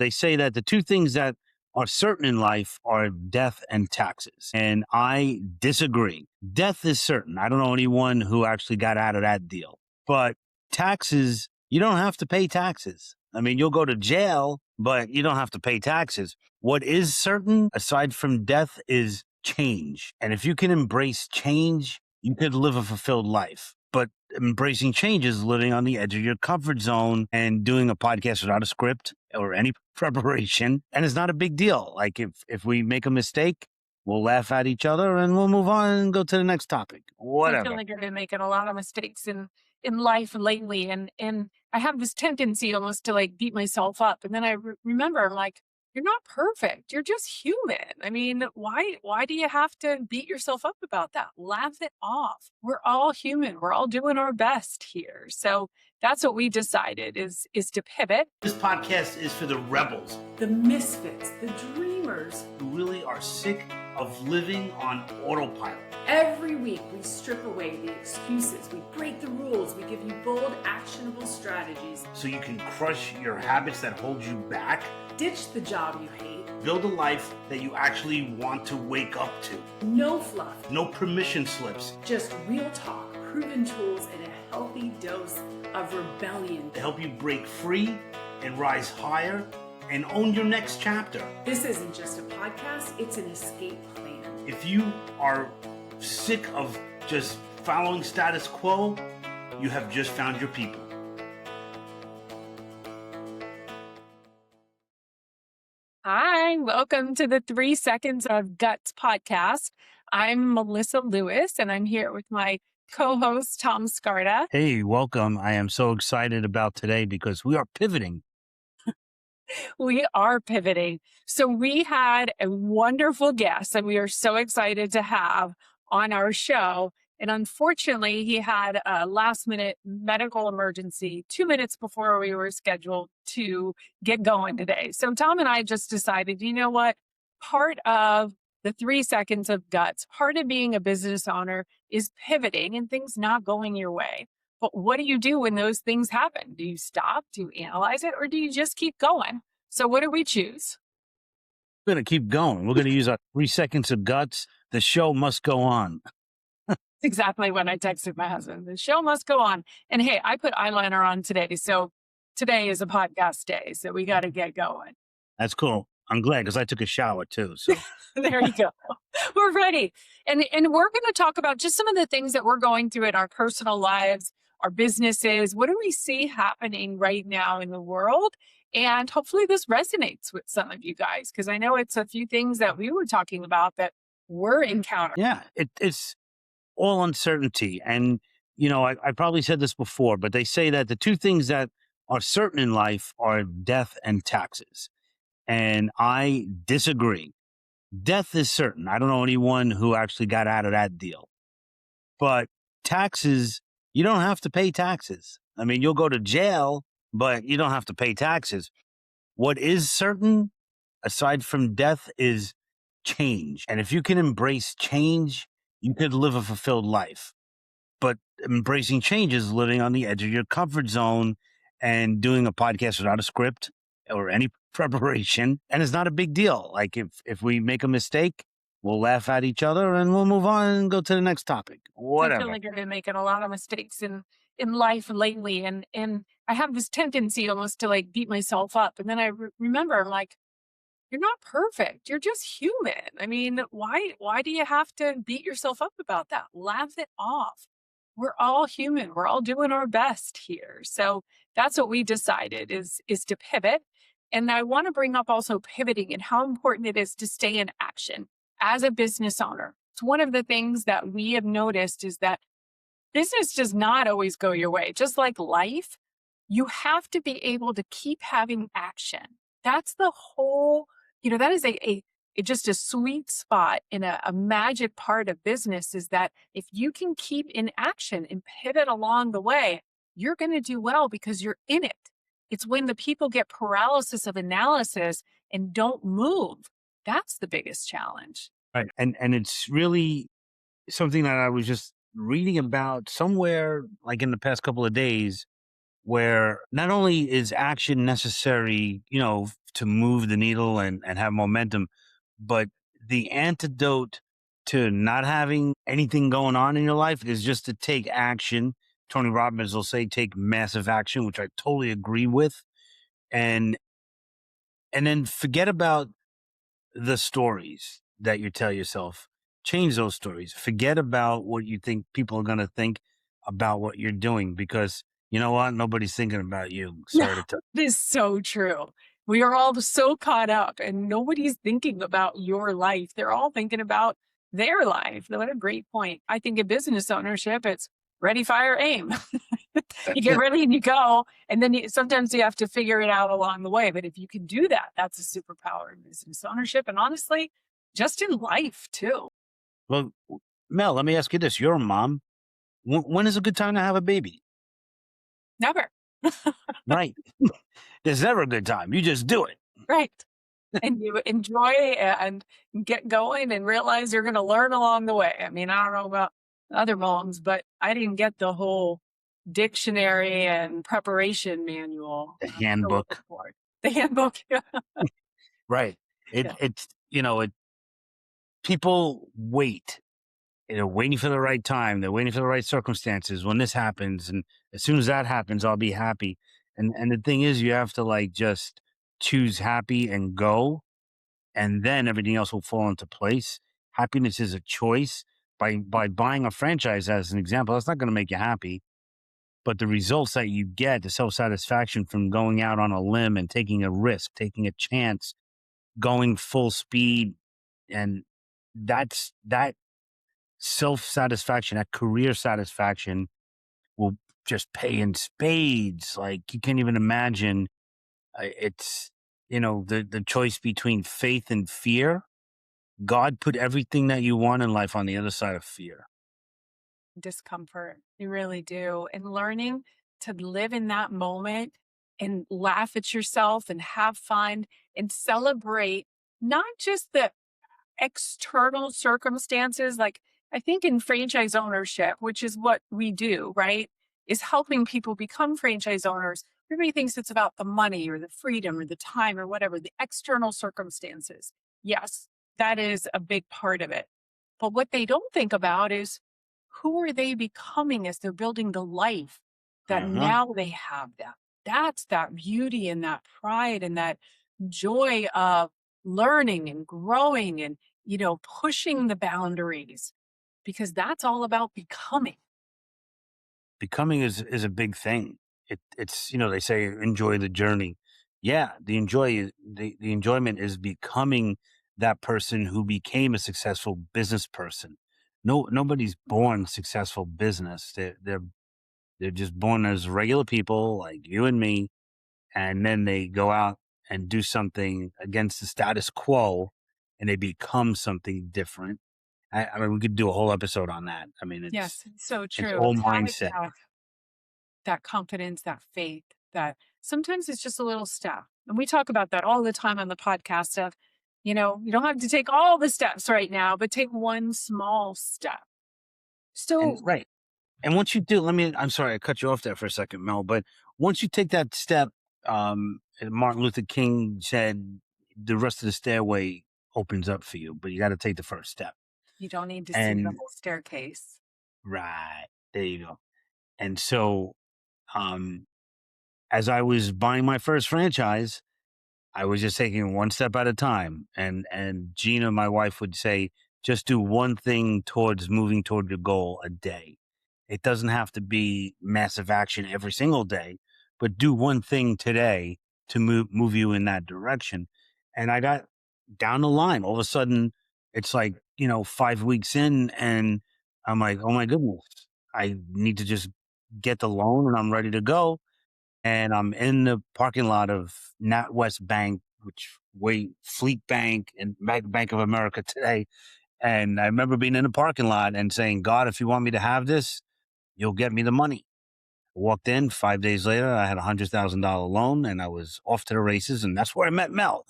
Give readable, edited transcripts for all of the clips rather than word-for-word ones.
They say that the two things that are certain in life are death and taxes. And I disagree. Death is certain. I don't know anyone who actually got out of that deal. But taxes, you don't have to pay taxes. I mean, you'll go to jail, but you don't have to pay taxes. What is certain, aside from death, is change. And if you can embrace change, you could live a fulfilled life. But embracing change is living on the edge of your comfort zone and doing a podcast without a script or any preparation. And it's not a big deal. Like if we make a mistake, we'll laugh at each other and we'll move on and go to the next topic. I feel Whatever. like I've been making a lot of mistakes in life lately, and I have this tendency almost to like beat myself up, and then I remember I'm like, you're not perfect. You're just human. I mean, why do you have to beat yourself up about that? Laugh it off. We're all human. We're all doing our best here. So that's what we decided is to pivot. This podcast is for the rebels, The misfits, the dreamers. who really are sick of living on autopilot. Every week, we strip away the excuses, we break the rules, we give you bold, actionable strategies. So you can crush your habits that hold you back. Ditch the job you hate. Build a life that you actually want to wake up to. No fluff, No permission slips. just real talk, proven tools, and a healthy dose of rebellion. To help you break free and rise higher and own your next chapter. This isn't just a podcast, it's an escape plan. If you are sick of just following status quo, you have just found your people. Hi, welcome to the 3 Seconds of Guts podcast. I'm Melissa Lewis, and I'm here with my co-host, Tom Scarda. Hey, welcome. I am so excited about today because we are pivoting. We are pivoting. So we had a wonderful guest that we are so excited to have on our show. And unfortunately, he had a last minute medical emergency 2 minutes before we were scheduled to get going today. So Tom and I just decided, you know what? Part of the 3 seconds of guts, part of being a business owner is pivoting and things not going your way. But what do you do when those things happen? Do you stop? Do you analyze it? Or do you just keep going? So what do we choose? We're going to keep going. We're going to use our 3 seconds of guts. The show must go on. Exactly when I texted my husband. The show must go on. And hey, I put eyeliner on today. So today is a podcast day. So we got to get going. That's cool. I'm glad because I took a shower too. So There you go. We're ready. And we're going to talk about just some of the things that we're going through in our personal lives, our businesses. What do we see happening right now in the world? And hopefully this resonates with some of you guys, because I know it's a few things that we were talking about that we're encountering. yeah, it's all uncertainty. And, I probably said this before, but they say that the two things that are certain in life are death and taxes. And I disagree. Death is certain. I don't know anyone who actually got out of that deal. But taxes, you don't have to pay taxes. I mean, you'll go to jail, but you don't have to pay taxes. What is certain, aside from death, is change. And if you can embrace change, you could live a fulfilled life. But embracing change is living on the edge of your comfort zone and doing a podcast without a script or any preparation. And it's not a big deal. Like if we make a mistake, we'll laugh at each other and we'll move on and go to the next topic. I Whatever. feel like I've been making a lot of mistakes in life lately, and I have this tendency almost to like beat myself up, and then I remember I'm like, you're not perfect. You're just human. I mean, why do you have to beat yourself up about that? Laugh it off. We're all human. We're all doing our best here. So that's what we decided is to pivot. And I want to bring up also pivoting and how important it is to stay in action as a business owner. It's one of the things that we have noticed is that business does not always go your way. Just like life, you have to be able to keep having action. That's the whole, that is just a sweet spot in a magic part of business, is that if you can keep in action and pivot along the way, you're going to do well because you're in it. It's when the people get paralysis of analysis and don't move. That's the biggest challenge. Right. And it's really something that I was just reading about somewhere like in the past couple of days. where not only is action necessary, to move the needle and have momentum, but the antidote to not having anything going on in your life is just to take action. Tony Robbins will say, take massive action, which I totally agree with. And then forget about the stories that you tell yourself. Change those stories. Forget about what you think people are going to think about what you're doing, because you know what? Nobody's thinking about you. No, Sorry to tell. it is so true. We are all so caught up and nobody's thinking about your life. They're all thinking about their life. What a great point. I think in business ownership, it's ready, fire, aim. You That's get it. ready and you go, and then sometimes you have to figure it out along the way. But if you can do that, that's a superpower in business ownership. And honestly, just in life too. Well, Mel, let me ask you this. You're a mom. When is a good time to have a baby? Never. Right. There's never a good time. You just do it. Right. And you enjoy and get going and realize you're going to learn along the way. I mean, I don't know about other moms, but I didn't get the whole dictionary and preparation manual. The I'm still looking handbook. for it. The handbook. Yeah. Right. Yeah. It's, people wait. They're waiting for the right time. They're waiting for the right circumstances. When this happens, and as soon as that happens, I'll be happy. And the thing is, you have to like just choose happy and go, and then everything else will fall into place. Happiness is a choice. By buying a franchise as an example, that's not going to make you happy, but the results that you get, the self satisfaction from going out on a limb and taking a risk, taking a chance, going full speed, and that self satisfaction, that career satisfaction will just pay in spades. Like you can't even imagine. It's the choice between faith and fear. God put everything that you want in life on the other side of fear. Discomfort. You really do. And learning to live in that moment and laugh at yourself and have fun and celebrate not just the external circumstances. Like, I think in franchise ownership, which is what we do, right, is helping people become franchise owners. Everybody thinks it's about the money or the freedom or the time or whatever, the external circumstances. Yes, that is a big part of it. But what they don't think about is who are they becoming as they're building the life that Uh-huh. now they have them. That's that beauty and that pride and that joy of learning and growing and pushing the boundaries, because that's all about becoming. Becoming is a big thing. It's they say enjoy the journey. Yeah, the enjoyment is becoming that person who became a successful business person. Nobody's born successful business. They're just born as regular people like you and me, and then they go out and do something against the status quo, and they become something different. I mean, we could do a whole episode on that. I mean, Yes, it's so it's true. all It's having mindset. that confidence, that faith, that sometimes it's just a little step. And we talk about that all the time on the podcast of, you don't have to take all the steps right now, but take one small step. And So right. And once you do, I'm sorry, I cut you off there for a second, Mel, but once you take that step, and Martin Luther King said the rest of the stairway opens up for you, but you got to take the first step. you don't need to see the And whole staircase. right there you go. And so, um, as I was buying my first franchise, I was just taking one step at a time. And Gina, my wife, would say, just do one thing towards moving toward your goal a day. It doesn't have to be massive action every single day, but do one thing today to move you in that direction. And I got down the line. All of a sudden, it's like, 5 weeks in, and I'm like, oh my goodness, I need to just get the loan and I'm ready to go, and I'm in the parking lot of NatWest Bank, which Fleet Bank and Bank of America today. And I remember being in the parking lot and saying, God, if you want me to have this, you'll get me the money. I walked in 5 days later, I had $100,000 loan and I was off to the races. And that's where I met Mel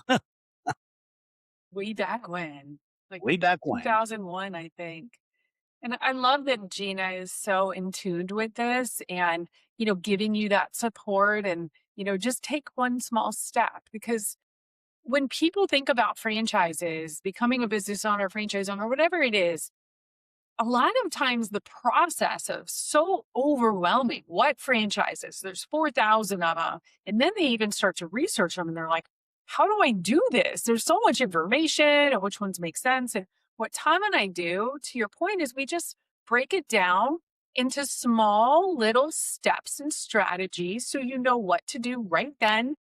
Way back when, like way back when. 2001, I think. And I love that Gina is so in tune with this and, giving you that support and, just take one small step because when people think about franchises, becoming a business owner, franchise owner, whatever it is, a lot of times the process of so overwhelming. What franchises? There's 4,000 of them. And then they even start to research them and they're like, how do I do this? There's so much information and which ones make sense. And what Tom and I do, to your point, is we just break it down into small little steps and strategies so you know what to do right then.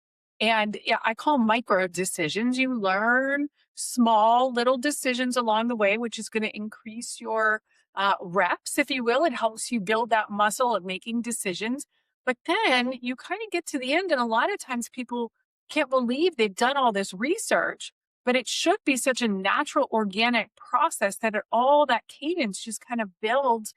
And yeah, I call micro decisions. You learn small little decisions along the way, which is going to increase your reps, if you will. It helps you build that muscle of making decisions. But then you kind of get to the end, and a lot of times people can't believe they've done all this research, but it should be such a natural, organic process that all that cadence just kind of builds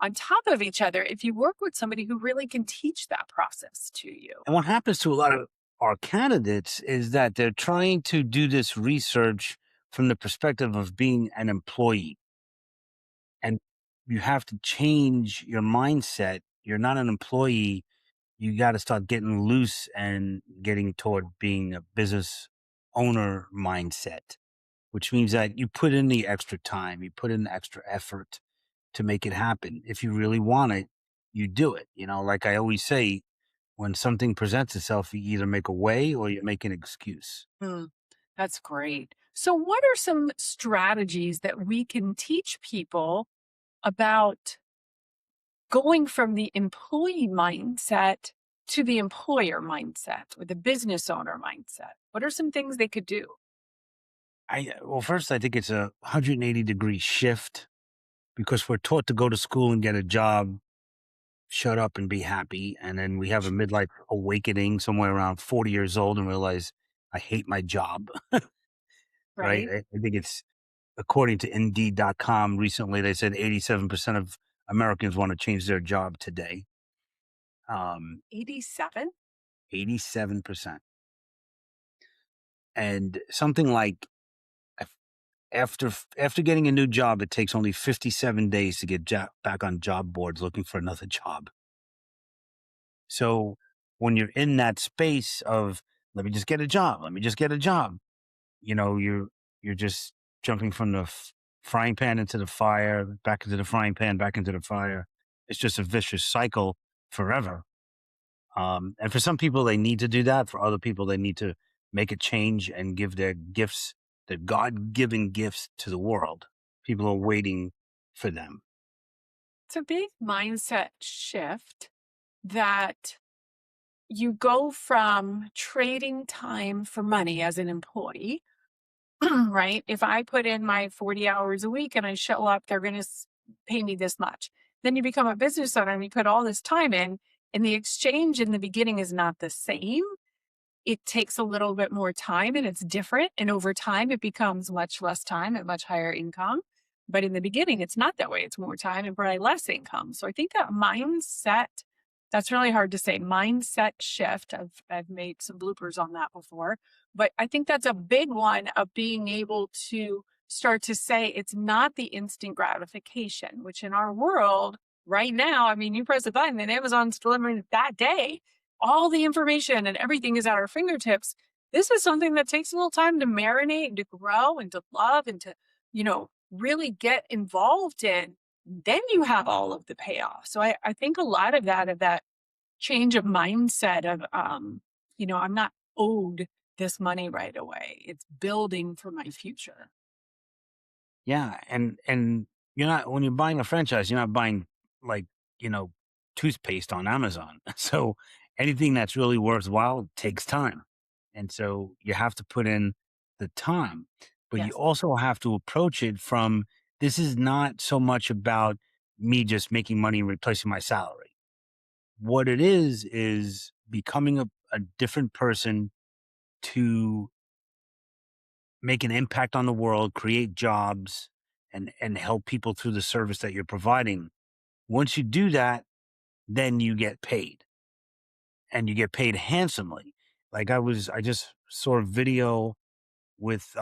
on top of each other if you work with somebody who really can teach that process to you. And what happens to a lot of our candidates is that they're trying to do this research from the perspective of being an employee. And you have to change your mindset. You're not an employee. You got to start getting loose and getting toward being a business owner mindset, which means that you put in the extra time, you put in the extra effort to make it happen. If you really want it, you do it. Like I always say, when something presents itself, you either make a way or you make an excuse. Hmm, that's great. So, what are some strategies that we can teach people about going from the employee mindset to the employer mindset or the business owner mindset? What are some things they could do? Well, first, I think it's a 180-degree shift because we're taught to go to school and get a job, shut up and be happy. And then we have a midlife awakening somewhere around 40 years old and realize I hate my job, right? Right? I think it's according to Indeed.com recently, they said 87% of Americans want to change their job today. 87? 87%. And something like af- after getting a new job, it takes only 57 days to get back on job boards looking for another job. So when you're in that space of let me just get a job, let me just get a job, you're just jumping from the frying pan into the fire, back into the frying pan, back into the fire. It's just a vicious cycle forever. And for some people, they need to do that. For other people, they need to make a change and give their gifts, their God given gifts to the world. People are waiting for them. It's a big mindset shift that you go from trading time for money as an employee, right? If I put in my 40 hours a week and I show up, they're going to pay me this much. Then you become a business owner and you put all this time in, and the exchange in the beginning is not the same. It takes a little bit more time and it's different. And over time, it becomes much less time and much higher income. But in the beginning, it's not that way. It's more time and probably less income. So I think that mindset, that's really hard to say. Mindset shift. I've made some bloopers on that before. But I think that's a big one of being able to start to say it's not the instant gratification, which in our world right now, I mean, you press a button and Amazon's delivering that day all the information and everything is at our fingertips. This is something that takes a little time to marinate and to grow and to love and to, really get involved in. Then you have all of the payoff. So I think a lot of that change of mindset of, I'm not owed this money right away. It's building for my future. Yeah, and you're not when you're buying a franchise, you're not buying like, you know, toothpaste on Amazon. So anything that's really worthwhile takes time. And so you have to put in the time. But you Yes. also have to approach it from this is not so much about me just making money and replacing my salary. What it is becoming a different person to make an impact on the world, create jobs, and help people through the service that you're providing. Once you do that, then you get paid, and you get paid handsomely. Like I just saw a video with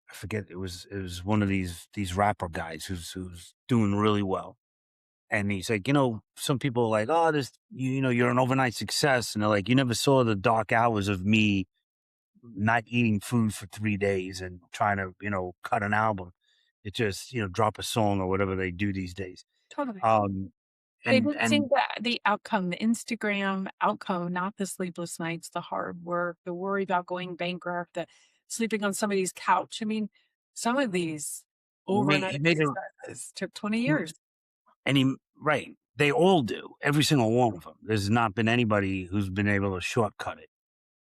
I forget, it was one of these rapper guys who's doing really well. And he's like, some people are like, oh, you're an overnight success. And they're like, you never saw the dark hours of me not eating food for 3 days and trying to, cut an album. It just, drop a song or whatever they do these days. Totally. Um, They and, didn't see and the outcome, the Instagram outcome, not the sleepless nights, the hard work, the worry about going bankrupt, the sleeping on somebody's couch. I mean, some of these he overnight made it, successes took 20 he- years. right. They all do. Every single one of them. There's not been anybody who's been able to shortcut it.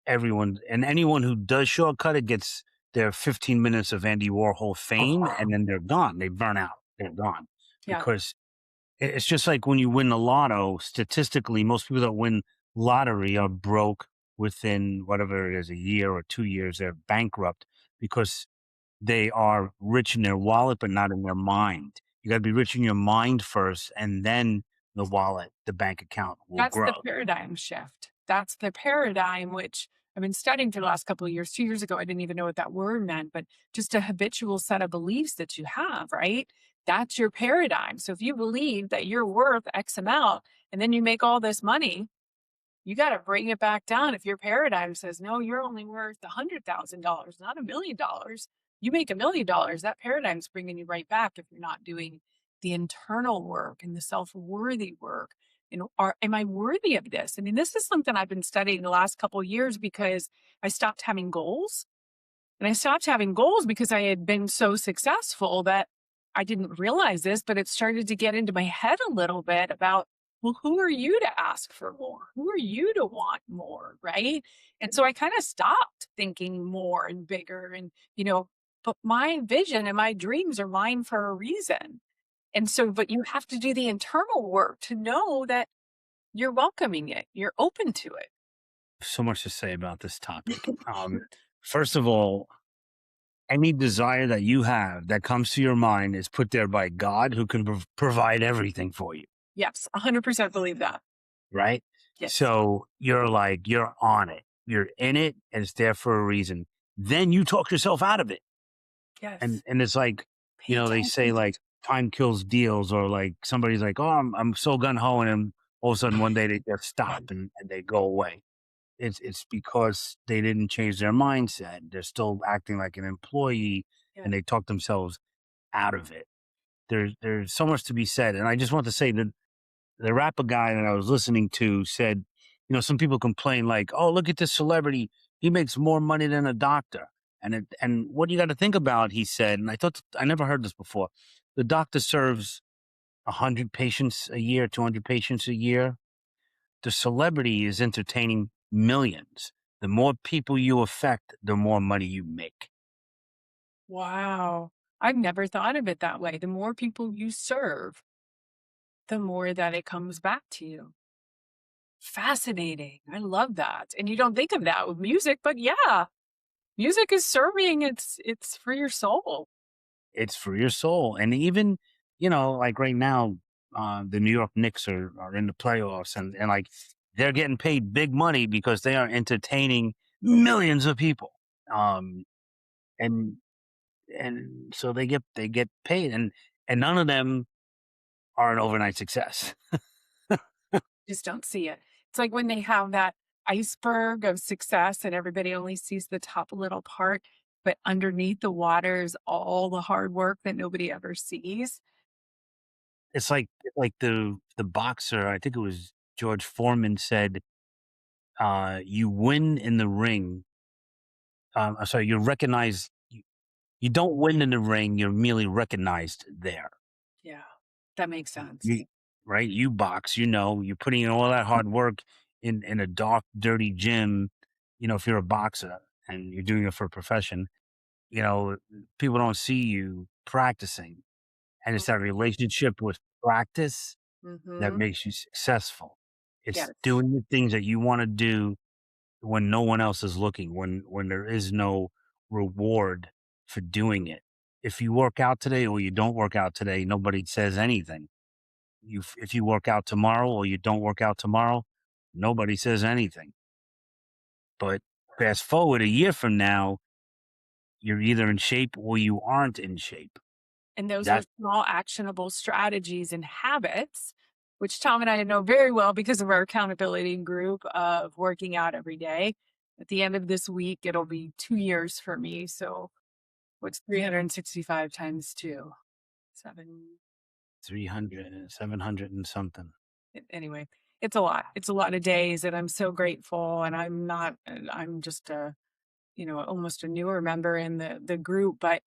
Anyone who does shortcut it gets their 15 minutes of Andy Warhol fame, and then they're gone. They burn out. They're gone Yeah, because it's just like when you win the lotto. Statistically, most people that win lottery are broke within whatever it is, a year or 2 years. They're bankrupt because they are rich in their wallet, but not in their mind. You got to be rich in your mind first, and then the wallet, the bank account will that's the grow. paradigm shift. That's the paradigm which I've been studying for the last couple of years. 2 years ago, I didn't even know what that word meant, but just a habitual set of beliefs that you have, right? That's your paradigm. So if you believe that you're worth X amount and then you make all this money, you got to bring it back down. If your paradigm says, no, you're only worth $100,000, not $1 million, you make $1 million, that paradigm's bringing you right back if you're not doing the internal work and the self worthy work. And am I worthy of this? I mean, this is something I've been studying the last couple of years because I stopped having goals and I stopped having goals because I had been so successful that I didn't realize this, but it started to get into my head a little bit about, well, who are you to ask for more? Who are you to want more? Right. And so I kind of stopped thinking more and bigger but my vision and my dreams are mine for a reason. And so, but you have to do the internal work to know that you're welcoming it, you're open to it. So much to say about this topic. First of all, any desire that you have that comes to your mind is put there by God, who can provide everything for you, Yes, 100% believe that. right? Yes. So you're on it, you're in it, and it's there for a reason. Then you talk yourself out of it, and Yes. it's like, Pay they say attention. like time kills deals, or like somebody's like, oh, I'm so gun ho, and then all of a sudden one day they just stop and they go away. It's because they didn't change their mindset. They're still acting like an employee, Yeah. and they talk themselves out of it. There's so much to be said, and I just want to say that the rapper guy that I was listening to said, some people complain like, "Oh, look at this celebrity. He makes more money than a doctor." And what you got to think about, he said, and I never heard this before. The doctor serves 100 patients a year, 200 patients a year. The celebrity is entertaining millions. The more people you affect, the more money you make. Wow. I've never thought of it that way. The more people you serve, the more that it comes back to you. Fascinating. I love that. And you don't think of that with music, but yeah, music is serving. It's for your soul. It's for your soul. And even, like right now, the New York Knicks are in the playoffs, and like they're getting paid big money because they are entertaining millions of people. Um, and so they get paid, and none of them are an overnight success. Just don't see it. It's like when they have that iceberg of success and everybody only sees the top little part, but underneath the water is all the hard work that nobody ever sees. It's like the boxer, I think it was George Foreman, said, you win in the ring. I'm sorry, you're recognized. You don't win in the ring. You're merely recognized there. Yeah, that makes sense. You, right? You box. You're putting in all that hard work in a dark, dirty gym. If you're a boxer and you're doing it for a profession, you know, people don't see you practicing, and it's that relationship with practice that Mm-hmm. makes you successful. It's Yes. doing the things that you want to do when no one else is looking, when there is no reward for doing it. If you work out today or you don't work out today, nobody says anything. If you work out tomorrow or you don't work out tomorrow, nobody says anything. But fast forward a year from now, you're either in shape or you aren't in shape. And those are That small actionable strategies and habits, which Tom and I know very well because of our accountability group of working out every day. At the end of this week, it'll be 2 years for me. So what's 365 times two? Seven. 300, 700 and something. Anyway, it's a lot. It's a lot of days, and I'm so grateful. And I'm not, I'm just a, almost a newer member in the group, but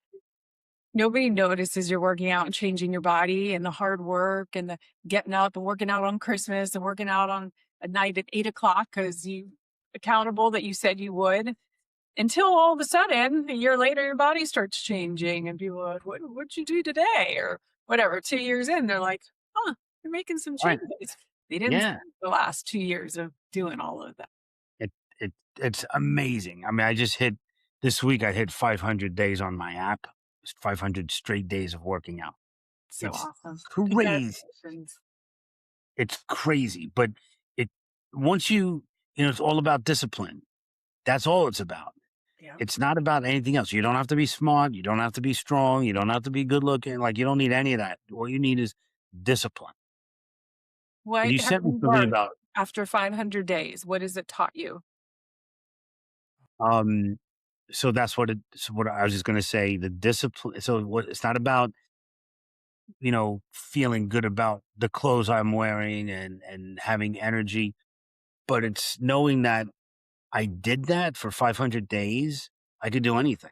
nobody notices you're working out and changing your body and the hard work and the getting up and working out on Christmas and working out on a night at 8 o'clock because you accountable that you said you would until all of a sudden a year later your body starts changing and people are like, what'd you do today? Or whatever. 2 years in, they're like, huh, you're making some Right. changes. They didn't Yeah. spend the last 2 years of doing all of that. It it's amazing. I mean, I just hit this week. I hit 500 days on my app. It's 500 straight days of working out. So It's awesome. crazy. Congratulations. It's crazy, but it once it's all about discipline. That's all it's about. Yeah. It's not about anything else. You don't have to be smart. You don't have to be strong. You don't have to be good looking. Like you don't need any of that. All you need is discipline. And What you have sent me you something learned about after 500 days? What has it taught you? um so that's what I was just gonna say. The discipline. So what it's not about feeling good about the clothes I'm wearing and having energy, but it's knowing that I did that for 500 days. I could do anything.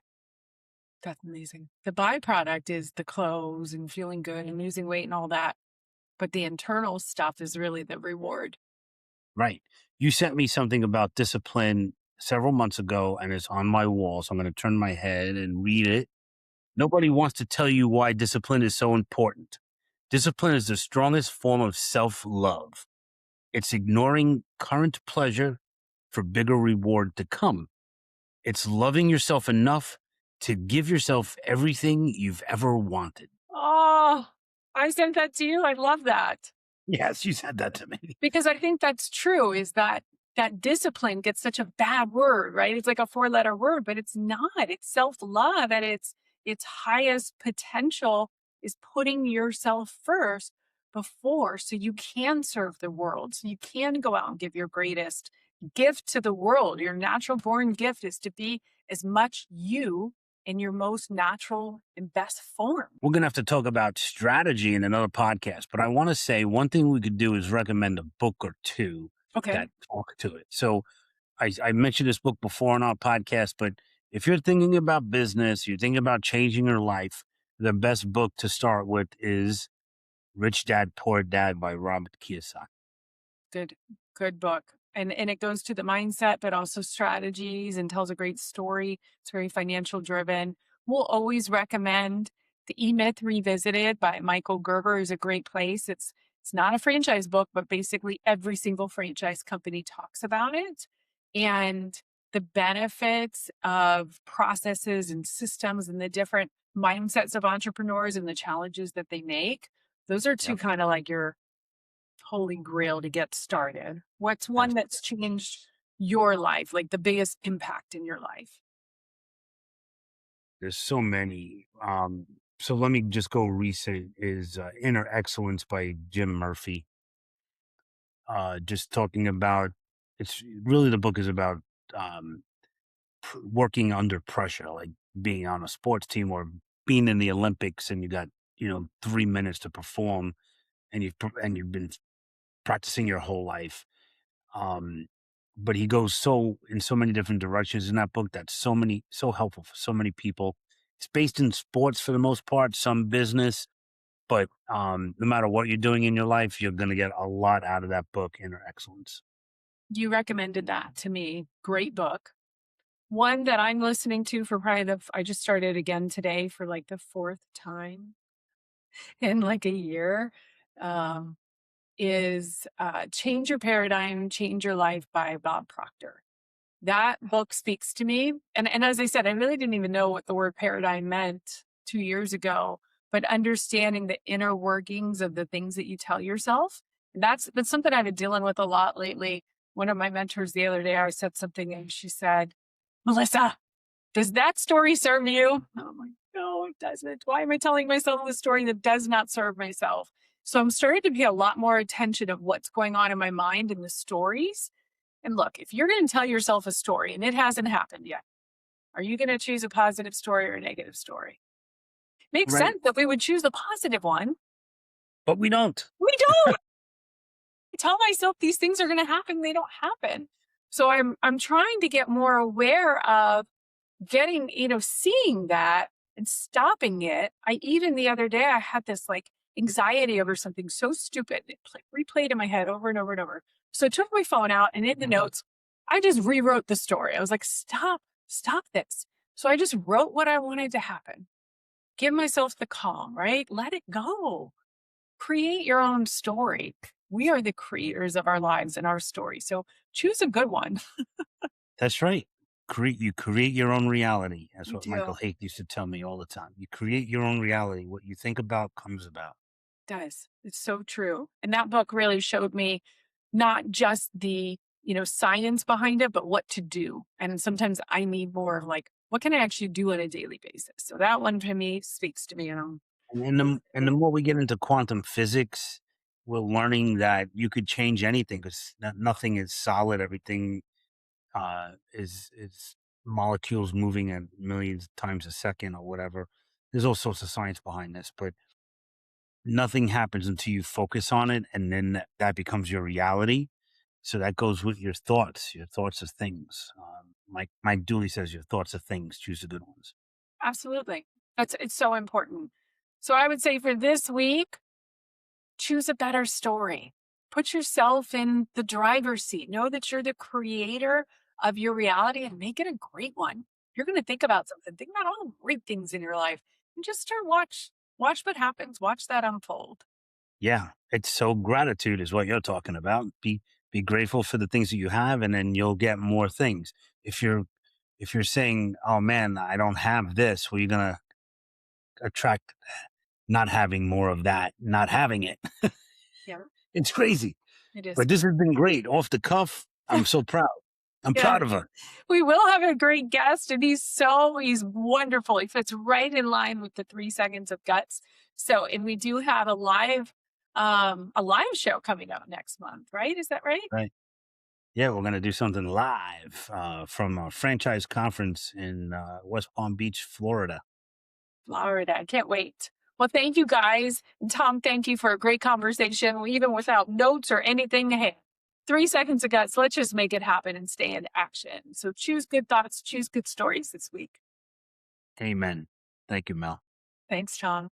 That's amazing. The byproduct is the clothes and feeling good and losing weight and all that. But the internal stuff is really the reward. Right. You sent me something about discipline several months ago, and it's on my wall. So I'm going to turn my head and read it. Nobody wants to tell you why discipline is so important. Discipline is the strongest form of self love. It's ignoring current pleasure for bigger reward to come. It's loving yourself enough to give yourself everything you've ever wanted. Oh, I sent that to you. I love that. Yes, you said that to me. Because I think that's true, is that discipline gets such a bad word, right? It's like a four-letter word, but it's not. It's self-love at its highest potential is putting yourself first before so you can serve the world. So you can go out and give your greatest gift to the world. Your natural born gift is to be as much you in your most natural and best form. We're going to have to talk about strategy in another podcast, but I want to say one thing we could do is recommend a book or two Okay. that talk to it. So I mentioned this book before on our podcast, but if you're thinking about business, you're thinking about changing your life, the best book to start with is Rich Dad, Poor Dad by Robert Kiyosaki. Good book. And it goes to the mindset, but also strategies and tells a great story. It's very financial driven. We'll always recommend the E-Myth Revisited by Michael Gerber is a great place. It's not a franchise book, but basically every single franchise company talks about it. And the benefits of processes and systems and the different mindsets of entrepreneurs and the challenges that they make. Those are two Yep. kind of like your holy grail to get started. What's one That's, that's changed your life, like the biggest impact in your life? there's so many. So let me just go recent is Inner Excellence by Jim Murphy. Just talking about it's really the book is about um, working under pressure, like being on a sports team or being in the Olympics, and you got 3 minutes to perform, and you've been practicing your whole life. Um, but he goes in so many different directions in that book. That's so helpful for so many people. It's based in sports for the most part, some business, but no matter what you're doing in your life, you're going to get a lot out of that book, Inner Excellence. You recommended that to me. Great book. One that I'm listening to for probably I just started again today for like the fourth time in like a year. Um, is Change Your Paradigm, Change Your Life by Bob Proctor. That book speaks to me. And as I said, I really didn't even know what the word paradigm meant 2 years ago, but understanding the inner workings of the things that you tell yourself. That's something I've been dealing with a lot lately. One of my mentors the other day, I said something and she said, Melissa, Does that story serve you? I'm like, no, it doesn't. Why am I telling myself the story that does not serve myself? So I'm starting to pay a lot more attention of what's going on in my mind and the stories. And look, if you're going to tell yourself a story and it hasn't happened yet, are you going to choose a positive story or a negative story? Makes Right. sense that we would choose the positive one. But we don't. We don't. I tell myself these things are going to happen, they don't happen. So I'm trying to get more aware of getting, seeing that and stopping it. I even the other day I had this like anxiety over something so stupid. It replayed in my head over and over and over. So I took my phone out and in the notes, I just rewrote the story. I was like, stop this. So I just wrote what I wanted to happen. Give myself the calm, right? Let it go. Create your own story. We are the creators of our lives and our story. So choose a good one. That's right. You create your own reality. That's You what do. Michael Haidt used to tell me all the time. You create your own reality. What you think about comes about. Does. It's so true. And that book really showed me not just the, science behind it, but what to do. And sometimes I need more of like, what can I actually do on a daily basis? So that one to me speaks to me. And the more we get into quantum physics, we're learning that you could change anything because nothing is solid. Everything is molecules moving at millions of times a second or whatever. There's all sorts of science behind this, but nothing happens until you focus on it, and then that becomes your reality. So that goes with your thoughts. Your thoughts are things. Mike Dooley says, "Your thoughts are things. Choose the good ones." Absolutely. It's so important. So I would say for this week, choose a better story. Put yourself in the driver's seat. Know that you're the creator of your reality and make it a great one. You're going to think about something. Think about all the great things in your life and just start watch what happens. Watch that unfold. Yeah, it's so gratitude is what you're talking about. Be grateful for the things that you have, and then you'll get more things. If you're if you're saying, "Oh man, I don't have this," well, you're gonna attract not having more of that, not having it. Yeah, It's crazy. it is. But this has been great. Off the cuff, I'm so proud. I'm Yeah. proud of her. We will have a great guest, and he's wonderful. He fits right in line with the 3 seconds of guts. So, and we do have a live show coming up next month, right? Is that right? Right. Yeah, we're gonna do something live from a franchise conference in West Palm Beach, Florida. Florida. I can't wait. Well, thank you guys. And Tom, thank you for a great conversation, even without notes or anything. Hey, 3 seconds of guts. Let's just make it happen and stay in action. So choose good thoughts, choose good stories this week. Amen. Thank you, Mel. Thanks, Tom.